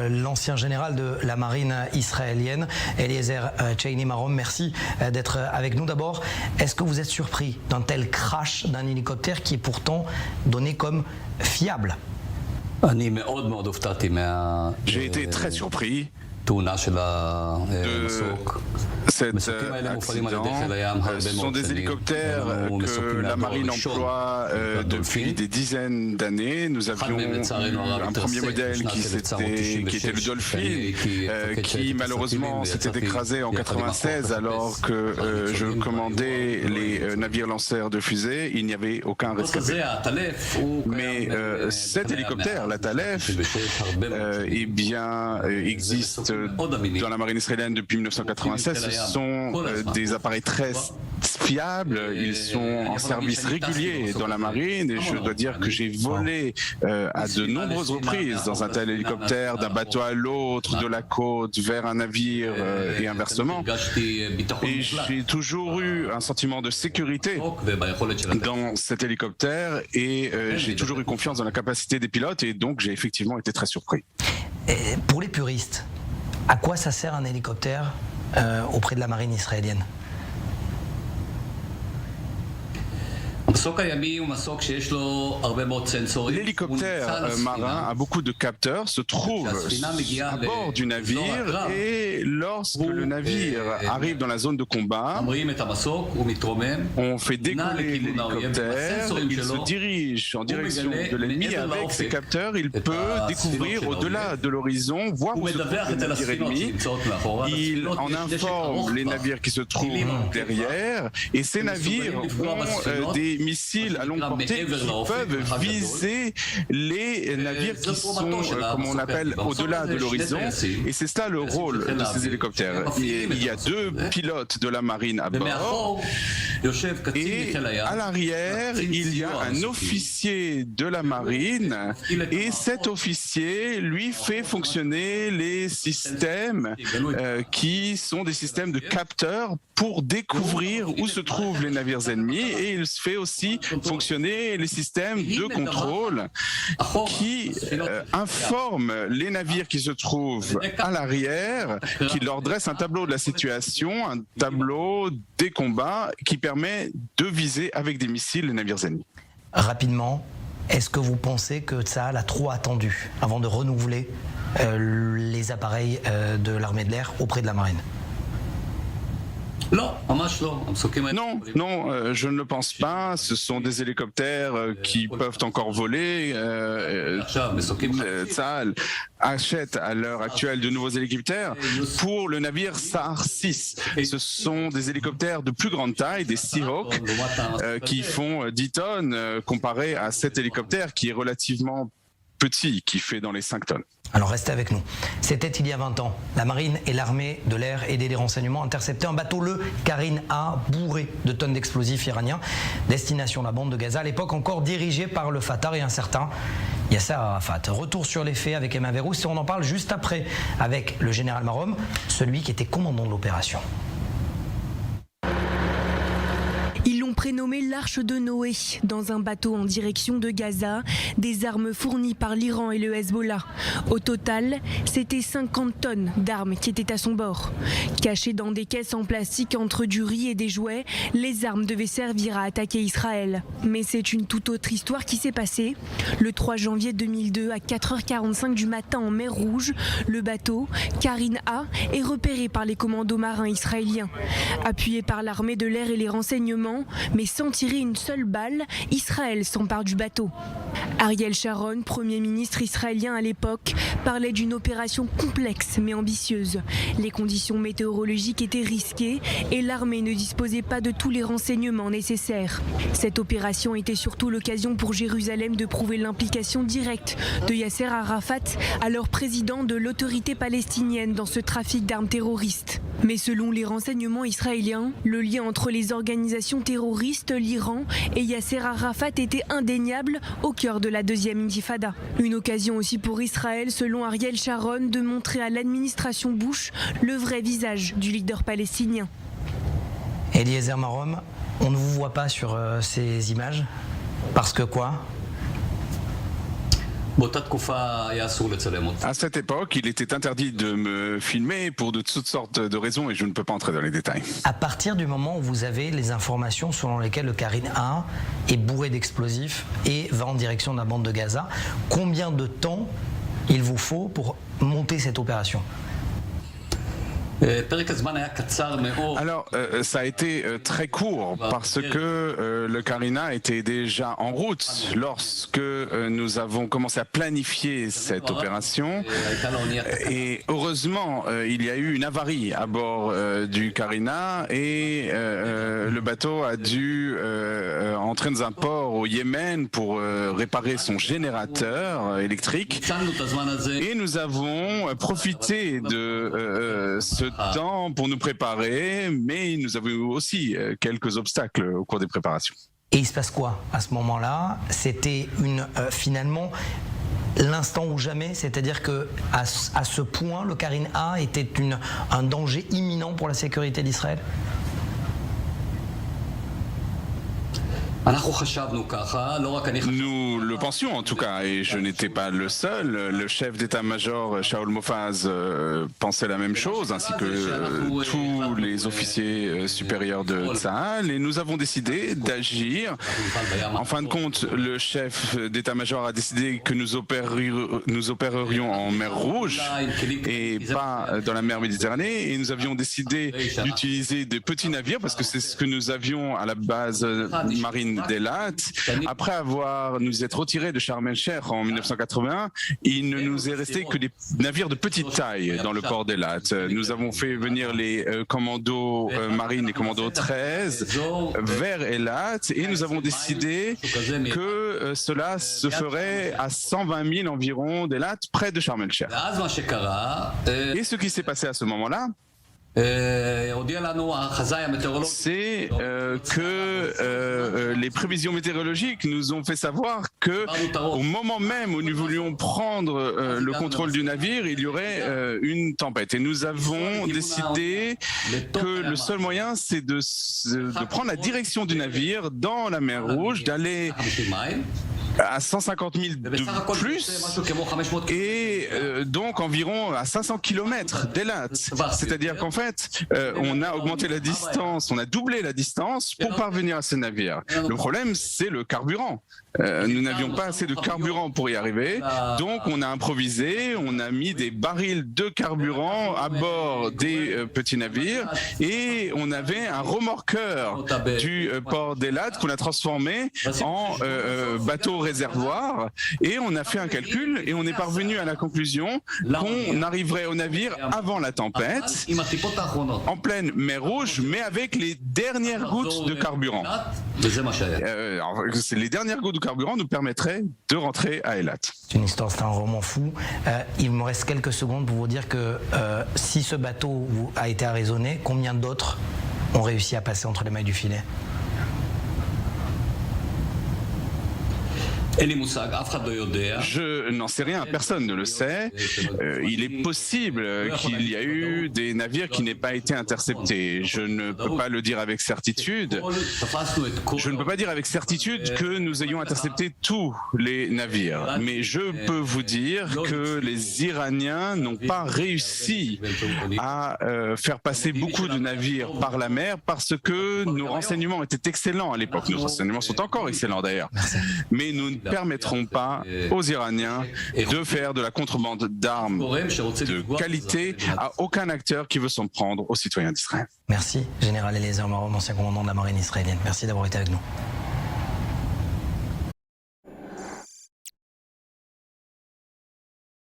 l'ancien général de la marine israélienne, Eliezer Cheini Marom. Merci d'être avec nous. D'abord, est-ce que vous êtes surpris d'un tel crash d'un hélicoptère qui est pourtant donné comme fiable? J'ai été très surpris de cet accident. Ce sont des hélicoptères que la marine emploie depuis des dizaines d'années. Nous avions un premier modèle qui était le Dolphin, qui malheureusement s'était écrasé en 96 alors que je commandais les navires lanceurs de fusées. Il n'y avait aucun rescapé. Mais cet hélicoptère, la Talef, eh bien, existe dans la marine israélienne depuis 1996. Ce sont des appareils très fiables, ils sont en service régulier dans la marine et je dois dire que j'ai volé à de nombreuses reprises dans un tel hélicoptère, d'un bateau à l'autre, de la côte vers un navire et inversement. Et j'ai toujours eu un sentiment de sécurité dans cet hélicoptère et j'ai toujours eu confiance dans la capacité des pilotes et donc j'ai effectivement été très surpris. Et pour les puristes, à quoi ça sert un hélicoptère auprès de la marine israélienne? L'hélicoptère marin a beaucoup de capteurs, se trouve à bord du navire et lorsque le navire arrive dans la zone de combat, on fait décoller l'hélicoptère, il se dirige en direction de l'ennemi et avec ses capteurs, il peut découvrir au-delà de l'horizon, voir où se trouve le navire ennemi. Il en informe les navires qui se trouvent derrière et ces navires ont des missiles à longue portée qui peuvent viser les navires qui sont, comme on appelle, au-delà de l'horizon. Et c'est ça le rôle de ces hélicoptères. Il y a deux pilotes de la marine à bord. Et à l'arrière, il y a un officier de la marine. Et cet officier, lui, fait fonctionner les systèmes qui sont des systèmes de capteurs pour découvrir où se trouvent les navires ennemis. Et il fait aussi fonctionner les systèmes de contrôle qui informent les navires qui se trouvent à l'arrière, qui leur dressent un tableau de la situation, un tableau des combats qui permet de viser avec des missiles les navires ennemis. Rapidement, est-ce que vous pensez que Tsahal a trop attendu avant de renouveler les appareils de l'armée de l'air auprès de la marine? Non, je ne le pense pas. Ce sont des hélicoptères qui peuvent encore voler. Tsahal achète à l'heure actuelle de nouveaux hélicoptères pour le navire Sahar 6. Ce sont des hélicoptères de plus grande taille, des Seahawk, qui font 10 tonnes comparé à cet hélicoptère qui est relativement petit, qui fait dans les 5 tonnes. Alors restez avec nous. C'était il y a 20 ans. La marine et l'armée de l'air aidaient les renseignements à intercepter un bateau, le Karin A, bourré de tonnes d'explosifs iraniens. Destination la bande de Gaza, à l'époque encore dirigée par le Fatah et un certain Yasser Arafat. Retour sur les faits avec Emma Verrousse et on en parle juste après avec le général Marom, celui qui était commandant de l'opération. Ils l'ont prénommé l'Arche de Noé. Dans un bateau en direction de Gaza, des armes fournies par l'Iran et le Hezbollah. Au total, c'était 50 tonnes d'armes qui étaient à son bord. Cachées dans des caisses en plastique entre du riz et des jouets, les armes devaient servir à attaquer Israël. Mais c'est une toute autre histoire qui s'est passée. Le 3 janvier 2002, à 4h45 du matin en mer Rouge, le bateau, Karin A, est repéré par les commandos marins israéliens. Appuyé par l'armée de l'air et les renseignements, mais sans tirer une seule balle, Israël s'empare du bateau. Ariel Sharon, Premier ministre israélien à l'époque, parlait d'une opération complexe mais ambitieuse. Les conditions météorologiques étaient risquées et l'armée ne disposait pas de tous les renseignements nécessaires. Cette opération était surtout l'occasion pour Jérusalem de prouver l'implication directe de Yasser Arafat, alors président de l'autorité palestinienne dans ce trafic d'armes terroristes. Mais selon les renseignements israéliens, le lien entre les organisations terroristes, l'Iran et Yasser Arafat était indéniable au cœur de la deuxième intifada. Une occasion aussi pour Israël, selon Ariel Sharon, de montrer à l'administration Bush le vrai visage du leader palestinien. Eliezer Marom, on ne vous voit pas sur ces images parce que quoi? À cette époque, il était interdit de me filmer pour de toutes sortes de raisons et je ne peux pas entrer dans les détails. À partir du moment où vous avez les informations selon lesquelles le Karin A est bourré d'explosifs et va en direction de la bande de Gaza, combien de temps il vous faut pour monter cette opération ? Alors, ça a été très court parce que le Karina était déjà en route lorsque nous avons commencé à planifier cette opération. Et heureusement, il y a eu une avarie à bord du Karina et le bateau a dû entrer dans un port au Yémen pour réparer son générateur électrique. Et nous avons profité de ce temps pour nous préparer, mais nous avons eu aussi quelques obstacles au cours des préparations. Et il se passe quoi à ce moment-là ? C'était finalement l'instant ou jamais, c'est-à-dire que à ce point, le Karin A était un danger imminent pour la sécurité d'Israël ? Nous le pensions en tout cas, et je n'étais pas le seul. Le chef d'état-major Shaul Mofaz pensait la même chose, ainsi que tous les officiers supérieurs de Tsahal, et nous avons décidé d'agir. En fin de compte, le chef d'état-major a décidé que nous opérerions en mer Rouge et pas dans la mer Méditerranée, et nous avions décidé d'utiliser des petits navires parce que c'est ce que nous avions à la base marine d'Elat. Après nous être retirés de Sharm el-Sheikh en 1981, il ne nous est resté que des navires de petite taille dans le port d'Elat. Nous avons fait venir les commandos marines, les commandos 13 vers Elat, et nous avons décidé que cela se ferait à 120 000 environ d'Elat, près de Sharm el-Sheikh. Et ce qui s'est passé à ce moment-là, c'est que les prévisions météorologiques nous ont fait savoir que au moment même où nous voulions prendre le contrôle du navire, il y aurait une tempête. Et nous avons décidé que le seul moyen, c'est de prendre la direction du navire dans la mer Rouge, d'aller à 150 000 de plus et donc environ à 500 km d'Elat. C'est-à-dire qu'en fait, on a augmenté la distance, on a doublé la distance pour parvenir à ce navire. Le problème, c'est le carburant. Nous n'avions pas assez de carburant pour y arriver, donc on a improvisé, on a mis des barils de carburant à bord des petits navires et on avait un remorqueur du port d'Elat qu'on a transformé en bateau réservoir, et on a fait un calcul et on est parvenu à la conclusion qu'on arriverait au navire avant la tempête, en pleine mer Rouge, mais avec les dernières gouttes de carburant. Les dernières gouttes de carburant nous permettraient de rentrer à Elat. C'est une histoire, c'est un roman fou. Il me reste quelques secondes pour vous dire que si ce bateau a été arraisonné, combien d'autres ont réussi à passer entre les mailles du filet ? Je n'en sais rien, personne ne le sait. Il est possible qu'il y a eu des navires qui n'aient pas été interceptés. Je ne peux pas le dire avec certitude. Je ne peux pas dire avec certitude que nous ayons intercepté tous les navires. Mais je peux vous dire que les Iraniens n'ont pas réussi à faire passer beaucoup de navires par la mer parce que nos renseignements étaient excellents à l'époque. Nos renseignements sont encore excellents d'ailleurs. Mais nous ne permettront pas aux Iraniens de faire de la contrebande d'armes de qualité à aucun acteur qui veut s'en prendre aux citoyens d'Israël. Merci, Général Eliezer Marom, ancien commandant de la marine israélienne. Merci d'avoir été avec nous.